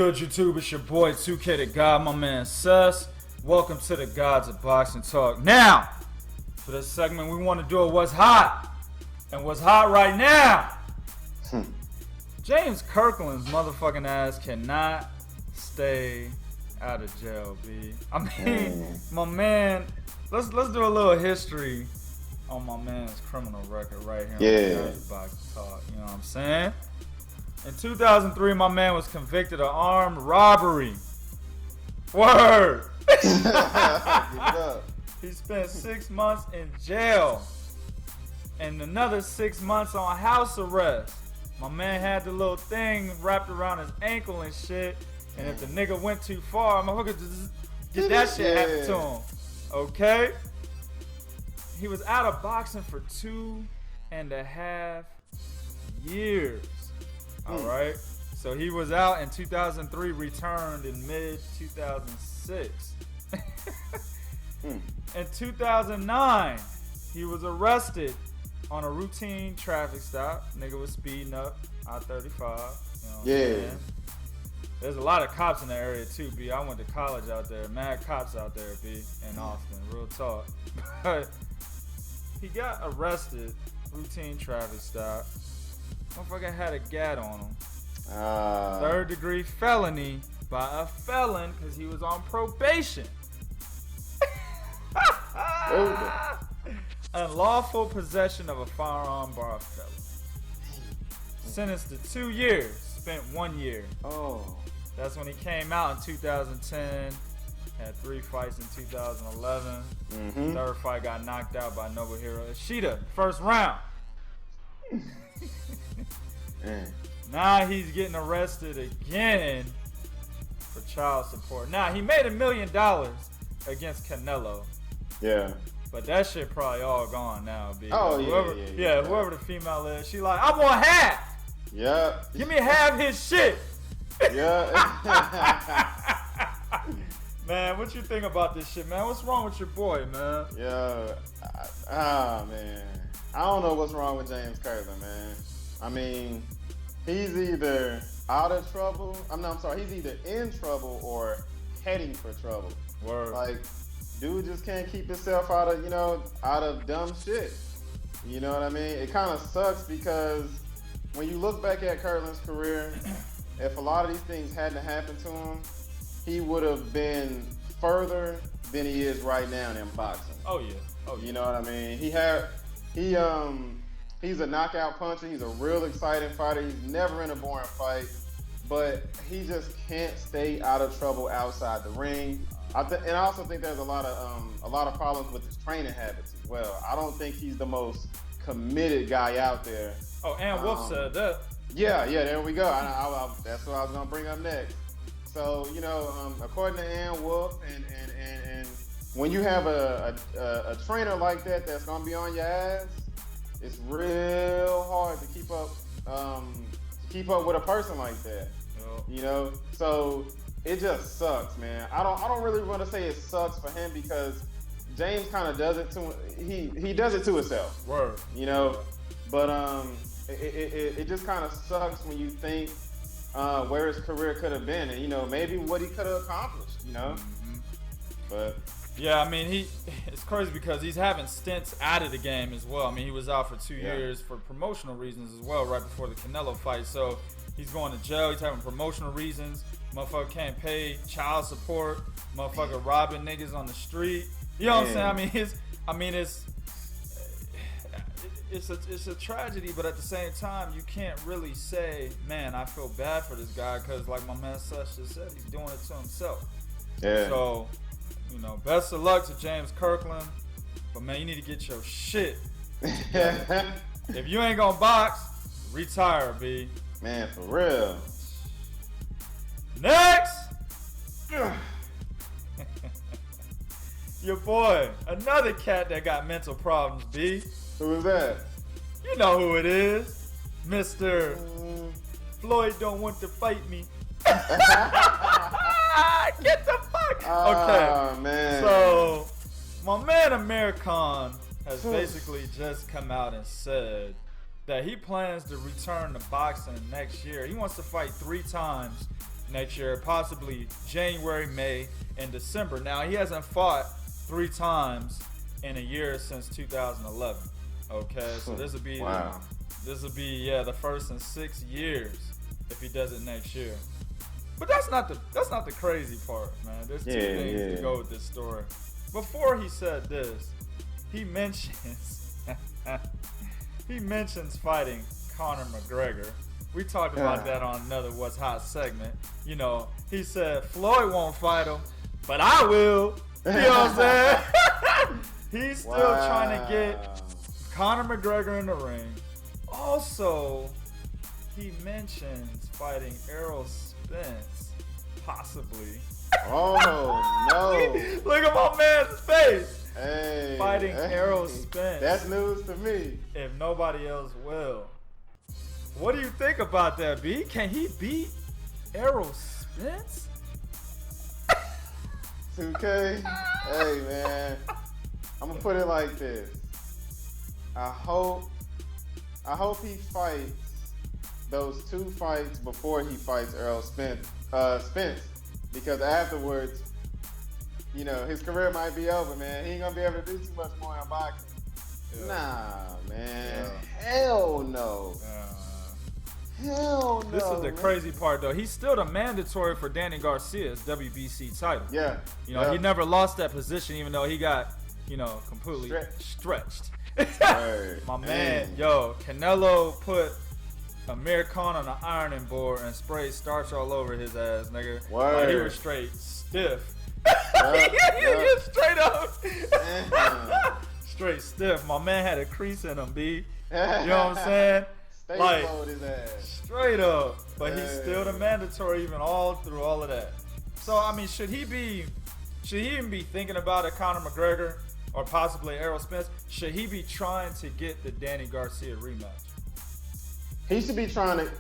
good, YouTube? It's your boy 2K the God, my man Sus. Welcome to the Gods of Boxing Talk. Now, for this segment, we want to do what's hot. And what's hot right now, James Kirkland's motherfucking ass cannot stay out of jail, B. I mean, my man, let's do a little history on my man's criminal record right here on the Gods of Boxing Talk. You know what I'm saying? In 2003, my man was convicted of armed robbery. Word! He spent 6 months in jail and another 6 months on house arrest. My man had the little thing wrapped around his ankle and shit, and if the nigga went too far, motherfucker just get that shit happen to him. Okay? He was out of boxing for 2.5 years. Alright, so he was out in 2003, returned in mid-2006. In 2009, he was arrested on a routine traffic stop. Nigga was speeding up I-35. You know what I'm saying? There's a lot of cops in the area too, B. I went to college out there. Mad cops out there, B, in Austin. Real talk. But he got arrested, routine traffic stop. Motherfucker had a gat on him. Third-degree felony by a felon because he was on probation. Unlawful possession of a firearm by a felon. Sentenced to 2 years. Spent 1 year. That's when he came out in 2010. Had 3 fights in 2011. Third fight got knocked out by Nobuhiro Ishida. First round. Now he's getting arrested again for child support. Now he made $1 million against Canelo. Yeah. But that shit probably all gone now, B. Whoever the female is, she like, I want half. Yeah. Give me half his shit. Yeah. Man, what you think about this shit, man? What's wrong with your boy, man? Yeah. Man. I don't know what's wrong with James Kirkland, man. I mean, he's either out of trouble. He's either in trouble or heading for trouble. Word. Like, dude just can't keep himself out of dumb shit. You know what I mean? It kind of sucks because when you look back at Kirkland's career, if a lot of these things hadn't happened to him, he would have been further than he is right now in boxing. Oh yeah. You know what I mean? He's a knockout puncher. He's a real exciting fighter. He's never in a boring fight, but he just can't stay out of trouble outside the ring. And I also think there's a lot of problems with his training habits as well. I don't think he's the most committed guy out there. Oh, and Wolf said that. Yeah, there we go. That's what I was gonna bring up next. So according to Ann Wolf, and when you have a trainer like that that's gonna be on your ass, it's real hard to keep up with a person like that. So it just sucks, man. I don't really want to say it sucks for him because James kind of does it to he does it to himself. Word. But it just kind of sucks when you think where his career could have been, and maybe what he could have accomplished. But. Yeah, I mean, it's crazy because he's having stints out of the game as well. I mean, he was out for 2 years for promotional reasons as well, right before the Canelo fight. So he's going to jail. He's having promotional reasons. Motherfucker can't pay child support. Motherfucker robbing niggas on the street. You know what I'm saying? I mean, it's a tragedy, but at the same time, you can't really say, man, I feel bad for this guy because, like my man Sush just said, he's doing it to himself. Yeah. So. Best of luck to James Kirkland, but man, you need to get your shit together. If you ain't gonna box, retire, B. Man, for real. Next! Your boy, another cat that got mental problems, B. Who is that? You know who it is. Mr. Floyd don't want to fight me. Get the fuck. Okay. Man. So, my man Amir Khan has basically just come out and said that he plans to return to boxing next year. He wants to fight 3 times next year, possibly January, May, and December. Now, he hasn't fought 3 times in a year since 2011. Okay, so this would be the first in 6 years if he does it next year. But that's not the crazy part, man. There's 2 things to go with this story. Before he said this, he mentions fighting Conor McGregor. We talked about that on another What's Hot segment. You know, he said Floyd won't fight him, but I will. You know what I'm saying? He's still trying to get Conor McGregor in the ring. Also, he mentions fighting Errol Spence, possibly. Oh, no. Look at my man's face. Hey, fighting Errol Spence. That's news to me. If nobody else will. What do you think about that, B? Can he beat Errol Spence? 2K? Hey, man. I'm going to put it like this. I hope he fights those 2 fights before he fights Errol Spence. Because afterwards, you know, his career might be over, man. He ain't gonna be able to do too much more in boxing. Yeah. Nah, man. Yeah. Hell no. Hell no. This is the crazy part, though. He's still the mandatory for Danny Garcia's WBC title. Yeah. You know, he never lost that position, even though he got, you know, completely stretched. My man, yo, Canelo put Amir Khan on the ironing board and sprayed starch all over his ass, nigga. Like, he was straight stiff. Straight up. Straight stiff. My man had a crease in him, B. You know what I'm saying? Like, his ass. Straight up. But he's still the mandatory even all through all of that. So, I mean, should he even be thinking about a Conor McGregor or possibly Errol Spence? Should he be trying to get the Danny Garcia rematch? He should be trying to,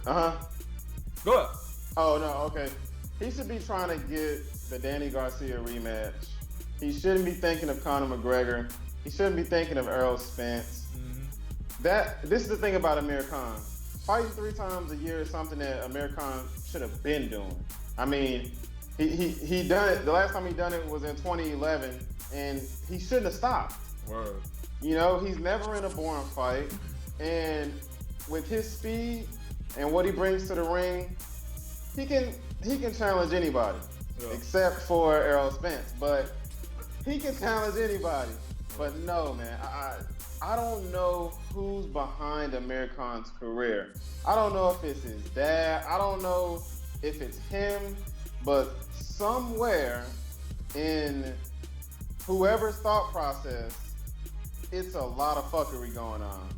Go ahead. Oh, no, okay. He should be trying to get the Danny Garcia rematch. He shouldn't be thinking of Conor McGregor. He shouldn't be thinking of Errol Spence. Mm-hmm. This is the thing about Amir Khan. Fighting 3 times a year is something that Amir Khan should have been doing. I mean, he done it. The last time he done it was in 2011, and he shouldn't have stopped. Word. You know, he's never in a boring fight, and with his speed and what he brings to the ring, he can challenge anybody, except for Errol Spence. But he can challenge anybody. But no, man, I don't know who's behind Amir Khan's career. I don't know if it's his dad. I don't know if it's him. But somewhere in whoever's thought process, it's a lot of fuckery going on.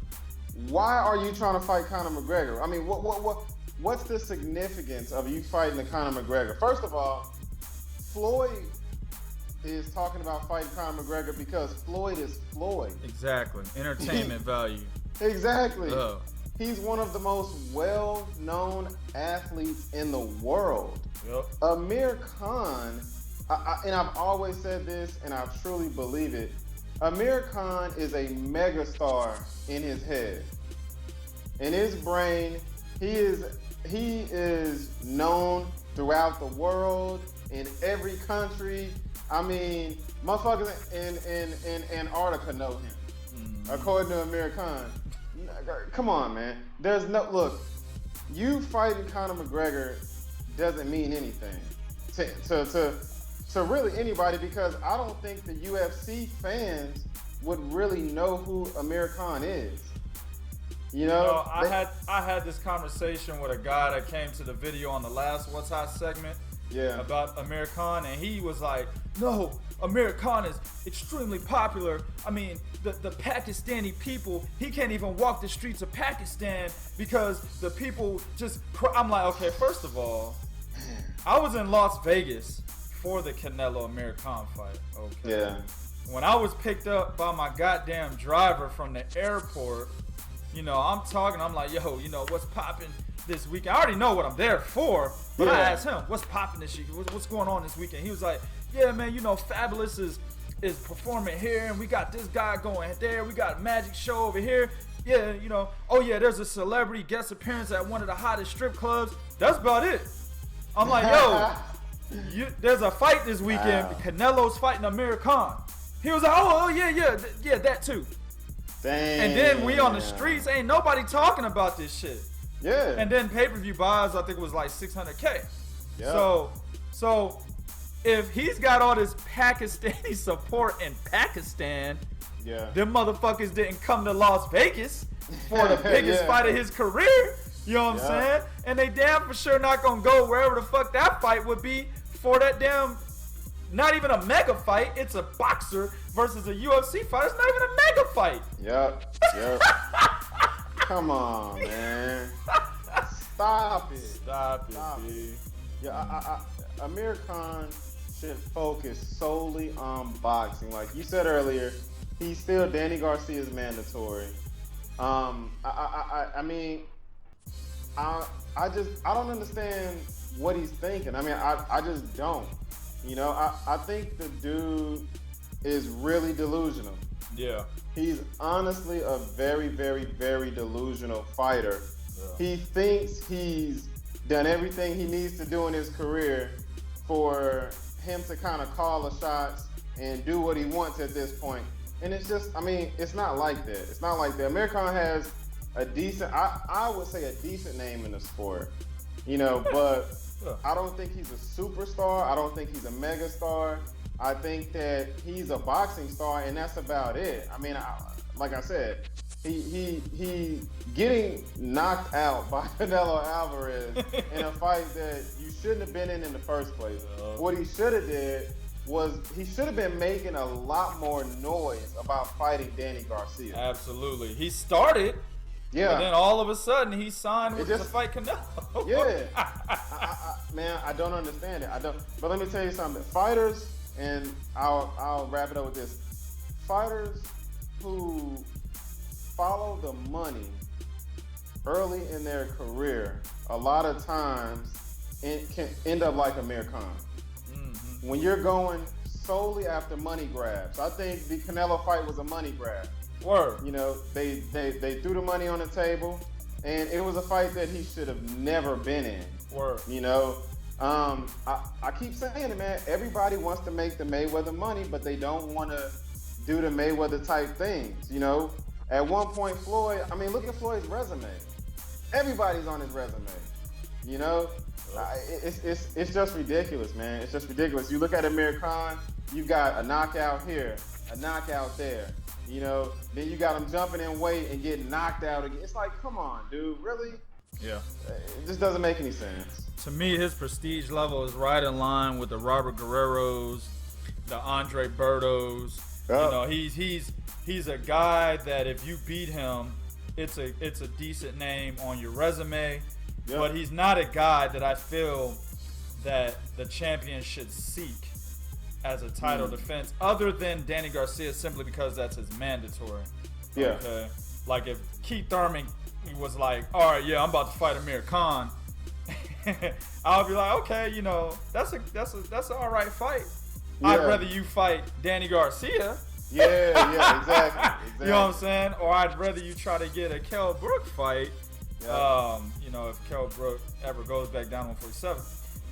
Why are you trying to fight Conor McGregor? I mean, what's the significance of you fighting the Conor McGregor? First of all, Floyd is talking about fighting Conor McGregor because Floyd is Floyd. Exactly. Entertainment value. Exactly. He's one of the most well-known athletes in the world. Yep. Amir Khan, and I've always said this, and I truly believe it, Amir Khan is a megastar in his head. In his brain, he is known throughout the world, in every country. I mean, motherfuckers in Antarctica know him, according to Amir Khan. Come on, man. There's no, look, you fighting Conor McGregor doesn't mean anything to really anybody, because I don't think the UFC fans would really know who Amir Khan is. You know, I had this conversation with a guy that came to the video on the last What's Hot segment about Amir Khan, and he was like, no, Amir Khan is extremely popular. I mean, the Pakistani people, he can't even walk the streets of Pakistan because the people just, I'm like, okay, first of all, I was in Las Vegas for the Canelo Amir Khan fight, okay? Yeah. When I was picked up by my goddamn driver from the airport, you know, I'm talking, I'm like, yo, you know, what's popping this weekend? I already know what I'm there for, but I asked him, what's popping this week? What's going on this weekend? He was like, yeah, man, you know, Fabulous is performing here, and we got this guy going there. We got a magic show over here. Yeah, you know, oh yeah, there's a celebrity guest appearance at one of the hottest strip clubs. That's about it. I'm like, yo, there's a fight this weekend. Wow. Canelo's fighting Amir Khan. He was like, oh yeah, that too. Damn. And then we on the streets, ain't nobody talking about this shit. Yeah. And then pay-per-view buys, I think it was like $600K. Yeah. So if he's got all this Pakistani support in Pakistan, them motherfuckers didn't come to Las Vegas for the biggest fight of his career. You know what I'm saying? And they damn for sure not gonna go wherever the fuck that fight would be for that damn, not even a mega fight. It's a boxer versus a UFC fight. It's not even a mega fight. Yep. Come on, man. Stop it, B. Yeah, Amir Khan should focus solely on boxing. Like you said earlier, he's still Danny Garcia's mandatory. I mean, I don't understand what he's thinking. I mean, I just don't. You know, I think the dude is really delusional. Yeah. He's honestly a very, very, very delusional fighter. Yeah. He thinks he's done everything he needs to do in his career for him to kind of call the shots and do what he wants at this point. And it's just, I mean, it's not like that. It's not like that. Amir Khan has a decent, I would say a decent name in the sport, you know, but I don't think he's a superstar. I don't think he's a mega star. I think that he's a boxing star, and that's about it. I mean, like I said, he getting knocked out by Canelo Alvarez in a fight that you shouldn't have been in the first place. What he should have did was he should have been making a lot more noise about fighting Danny Garcia. Absolutely. He started. Yeah. But then all of a sudden he signed to fight Canelo. Yeah. Man, I don't understand it. But let me tell you something. Fighters, and I'll wrap it up with this. Fighters who follow the money early in their career, a lot of times it can end up like Amir Khan. Mm-hmm. When you're going solely after money grabs, I think the Canelo fight was a money grab. Word. You know, they threw the money on the table, and it was a fight that he should have never been in. Word. You know, I keep saying it, man. Everybody wants to make the Mayweather money, but they don't want to do the Mayweather type things. You know, at one point, Floyd. I mean, look at Floyd's resume. Everybody's on his resume. You know, it's just ridiculous, man. It's just ridiculous. You look at Amir Khan, you got a knockout here, a knockout there. You know, then you got him jumping in weight and getting knocked out again. It's like, come on, dude, really? Yeah. It just doesn't make any sense. To me, his prestige level is right in line with the Robert Guerreros, the Andre Bertos. You know, he's a guy that if you beat him, it's a decent name on your resume. Yep. But he's not a guy that I feel that the champion should seek as a title defense, other than Danny Garcia, simply because that's his mandatory. Yeah. Okay. Like if Keith Thurman was like, all right, yeah, I'm about to fight Amir Khan, I'll be like, okay, you know, that's an all right fight. Yeah. I'd rather you fight Danny Garcia. Yeah, exactly. You know what I'm saying? Or I'd rather you try to get a Kell Brook fight. Yeah. You know, if Kell Brook ever goes back down 147,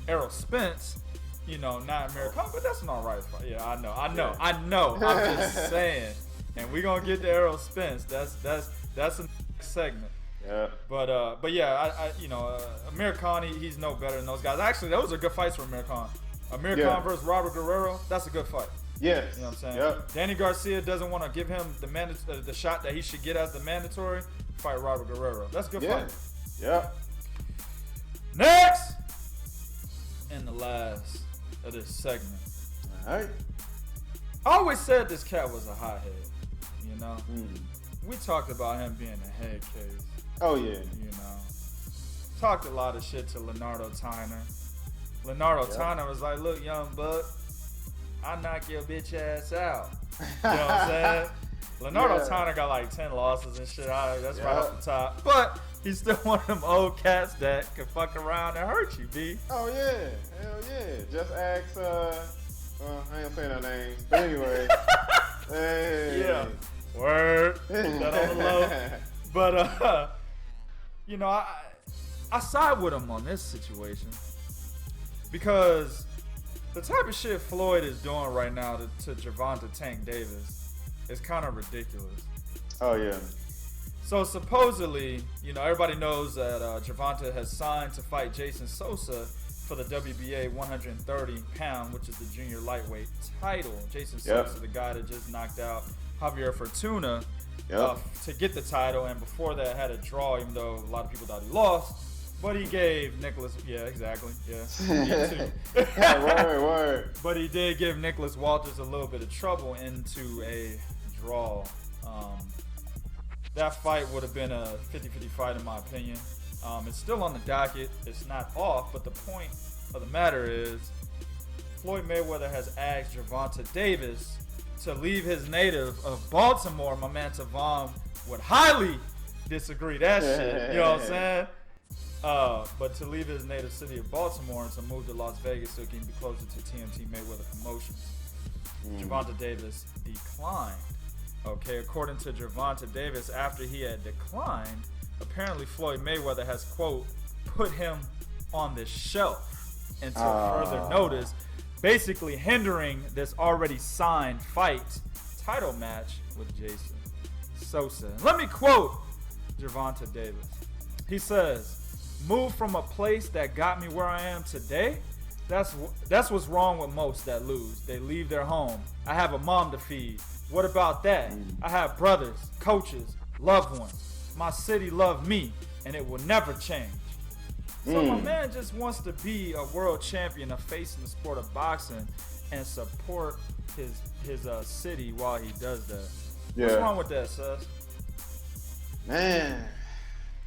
Errol Spence. You know, not Amir Khan, but that's an all right fight. Yeah, I know. I'm just saying. And we're gonna get to Errol Spence. That's a segment. Yeah. But yeah, I you know, Amir Khan, he's no better than those guys. Actually, those are good fights for Amir Khan. Amir Khan versus Robert Guerrero, that's a good fight. Yes. You know what I'm saying? Yep. Danny Garcia doesn't want to give him the shot that he should get as the mandatory. Fight Robert Guerrero. That's a good fight. Yeah. Next, and the last of this segment. All right. I always said this cat was a hothead. You know, we talked about him being a head case. Oh yeah. You know, talked a lot of shit to Leonardo Tyner. Leonardo Tyner was like, "Look, young buck, I knock your bitch ass out." You know what I'm saying? Leonardo Tyner got like 10 losses and shit. That's right off the top. But he's still one of them old cats that can fuck around and hurt you, B. Oh yeah, hell yeah. Just ask. I ain't saying no names, but anyway. Hey. Yeah. Word. That on the low. But you know, I side with him on this situation. Because the type of shit Floyd is doing right now to Gervonta Tank Davis is kind of ridiculous. Oh, yeah. So supposedly, everybody knows that Gervonta has signed to fight Jason Sosa for the WBA 130-pound, which is the junior lightweight title. Jason Sosa, the guy that just knocked out Javier Fortuna to get the title, and before that had a draw, even though a lot of people thought he lost. But he gave Nicholas, exactly. Word. But he did give Nicholas Walters a little bit of trouble into a draw. That fight would have been a 50-50 fight in my opinion. It's still on the docket. It's not off, but the point of the matter is Floyd Mayweather has asked Gervonta Davis to leave his native of Baltimore. My man Tavon would highly disagree that shit. You know what I'm saying? But to leave his native city of Baltimore and to move to Las Vegas so he can be closer to TMT Mayweather Promotions. Gervonta Davis declined. Okay, according to Gervonta Davis, after he had declined, apparently Floyd Mayweather has, quote, put him on the shelf until further notice, basically hindering this already signed fight title match with Jason Sosa. Let me quote Gervonta Davis. He says, "Move from a place that got me where I am today. That's what's wrong with most that lose. They leave their home. I have a mom to feed. What about that? I have brothers, coaches, loved ones. My city loved me, and it will never change." So my man just wants to be a world champion, a face in the sport of boxing, and support his city while he does that. What's wrong with that, Sus? Man,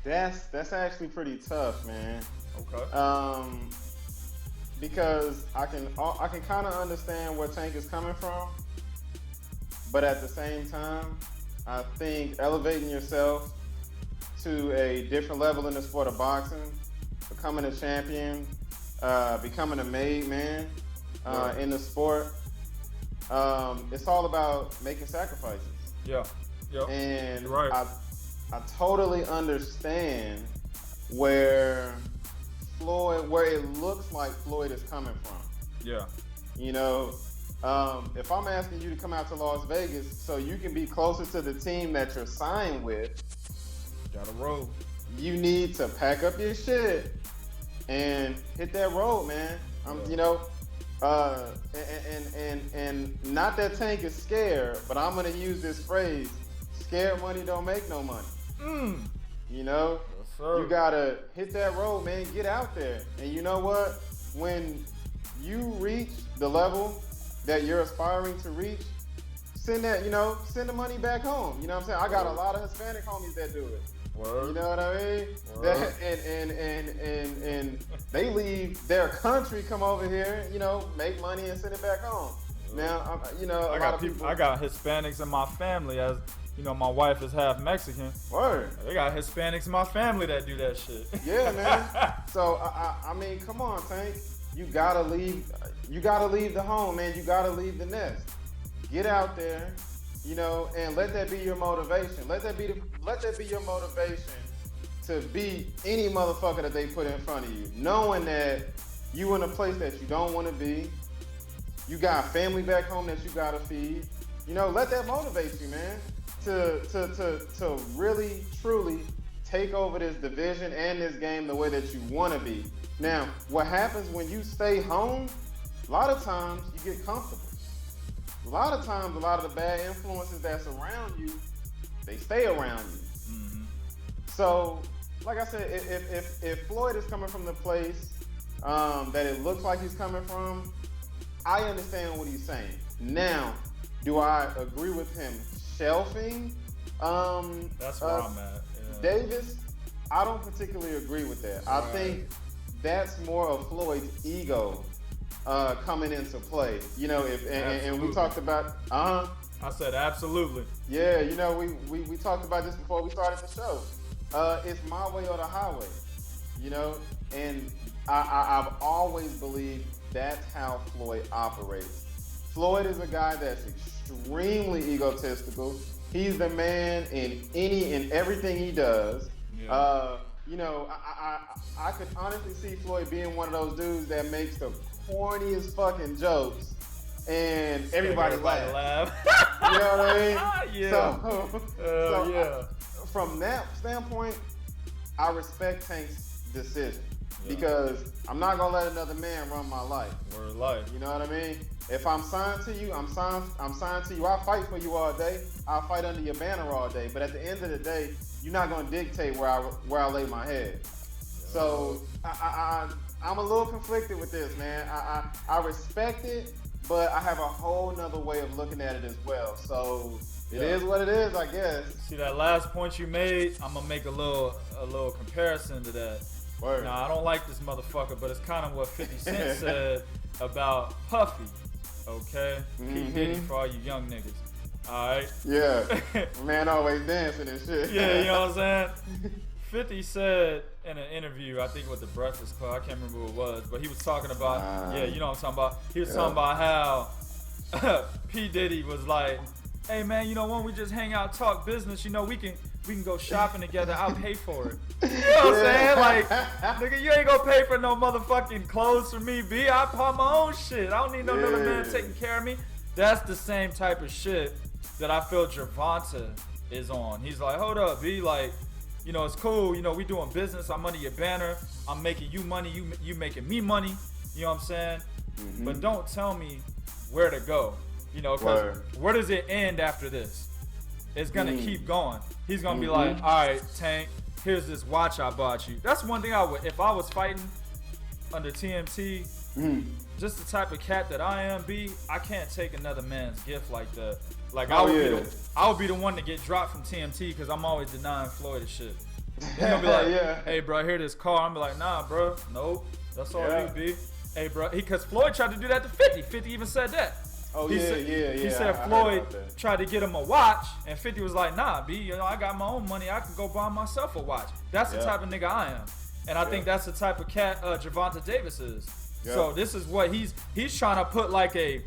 that's actually pretty tough, man. Okay. Because I can kind of understand where Tank is coming from, but at the same time, I think elevating yourself to a different level in the sport of boxing, becoming a champion, becoming a made man in the sport, it's all about making sacrifices. Yeah. And you're right. I totally understand where it looks like Floyd is coming from. Yeah. If I'm asking you to come out to Las Vegas so you can be closer to the team that you're signed with, gotta roll. You need to pack up your shit and hit that road, man. And not that Tank is scared, but I'm gonna use this phrase: scared money don't make no money. Yes, sir. You gotta hit that road, man. Get out there. And you know what? When you reach the level that you're aspiring to reach, send the money back home. You know what I'm saying? I got a lot of Hispanic homies that do it. Word. You know what I mean? And they leave their country, come over here, make money and send it back home. Now, I got Hispanics in my family, as my wife is half Mexican. Word. They got Hispanics in my family that do that shit. Yeah, man. So I mean, come on, Tank. You gotta leave the home, man. You gotta leave the nest. Get out there, and let that be your motivation. Let that be your motivation to beat any motherfucker that they put in front of you, knowing that you in a place that you don't want to be. You got family back home that you gotta feed. Let that motivate you, man, to really truly take over this division and this game the way that you want to be. Now, what happens when you stay home? A lot of times you get comfortable. A lot of times, a lot of the bad influences that's around you, they stay around you. So, like I said, if Floyd is coming from the place that it looks like he's coming from, I understand what he's saying. Now, do I agree with him shelving that's where I'm at. Yeah. Davis? I don't particularly agree with that. I think that's more of Floyd's ego coming into play. And we talked about I said absolutely. Yeah, we talked about this before we started the show. It's my way or the highway. And I've always believed that's how Floyd operates. Floyd is a guy that's extremely egotistical. He's the man in any and everything he does. Yeah. you know, I could honestly see Floyd being one of those dudes that makes the corniest fucking jokes, and everybody laughs. You know what I mean? Yeah. From that standpoint, I respect Tank's decision because I'm not gonna let another man run my life. Word of life. You know what I mean? If I'm signed to you, I'm signed to you. I'll fight for you all day. I'll fight under your banner all day. But at the end of the day, you're not gonna dictate where I lay my head. So I'm a little conflicted with this, man. I respect it, but I have a whole nother way of looking at it as well. So it is what it is, I guess. See that last point you made? I'm gonna make a little comparison to that. Word. Now I don't like this motherfucker, but it's kind of what 50 Cent said about Puffy. Okay, P Diddy for all you young niggas. All right. Yeah. Man always dancing and shit. Yeah, you know what I'm saying? 50 said in an interview, I think with the Breakfast Club, I can't remember who it was, but he was talking about, you know what I'm talking about. He was talking about how P Diddy was like, hey man, you know, when we just hang out, talk business, you know, we can go shopping together. I'll pay for it. You know what I'm saying? Like, nigga, you ain't gonna pay for no motherfucking clothes for me, B. I buy my own shit. I don't need no other man taking care of me. That's the same type of shit that I feel Gervonta is on. He's like, hold up, B. Like, you know, it's cool. You know, we doing business. I'm under your banner. I'm making you money. You making me money. You know what I'm saying? Mm-hmm. But don't tell me where to go. You know, because where does it end after this? It's going to keep going. He's going to be like, all right, Tank, here's this watch I bought you. That's one thing I would, if I was fighting under TMT, just the type of cat that I am, B, I can't take another man's gift like that. Like, I would be the one to get dropped from TMT because I'm always denying Floyd and shit. He's going to be like, hey, bro, here this car. I'm be like, nah, bro, nope, that's all you, B. Hey, bro, because Floyd tried to do that to 50. 50 even said that. Oh, he said Floyd tried to get him a watch, and 50 was like, nah, B, you know, I got my own money. I can go buy myself a watch. That's the type of nigga I am. And I think that's the type of cat Gervonta Davis is. So this is what he's trying to put like a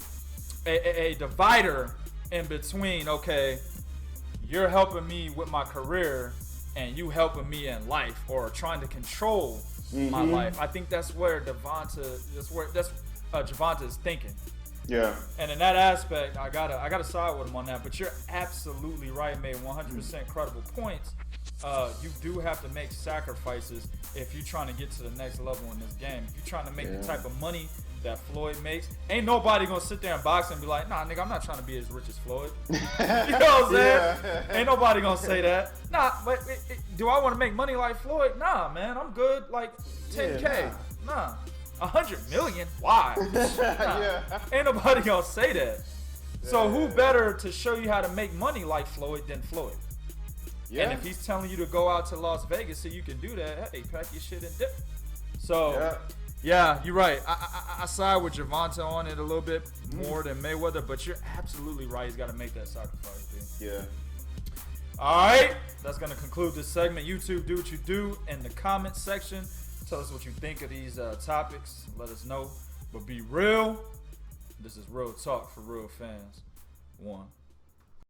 divider in between. Okay, you're helping me with my career, and you helping me in life, or trying to control my life. I think that's where Gervonta is thinking. Yeah. And in that aspect, I gotta side with him on that. But you're absolutely right. Made 100% credible points. You do have to make sacrifices if you're trying to get to the next level in this game. If you're trying to make the type of money that Floyd makes, ain't nobody gonna sit there and box and be like, nah, nigga, I'm not trying to be as rich as Floyd. You know what I'm saying? Ain't nobody gonna say that. Nah, but do I want to make money like Floyd? Nah, man, I'm good. Like 10K. Nah. 100 million? Why? Ain't nobody gonna say that. So who better to show you how to make money like Floyd than Floyd? And if he's telling you to go out to Las Vegas so you can do that, hey, pack your shit and dip. So, you're right. I side with Gervonta on it a little bit more than Mayweather, but you're absolutely right. He's got to make that sacrifice, dude. Yeah. All right. That's going to conclude this segment. YouTube, do what you do in the comment section. Tell us what you think of these topics. Let us know. But be real. This is real talk for real fans. 1.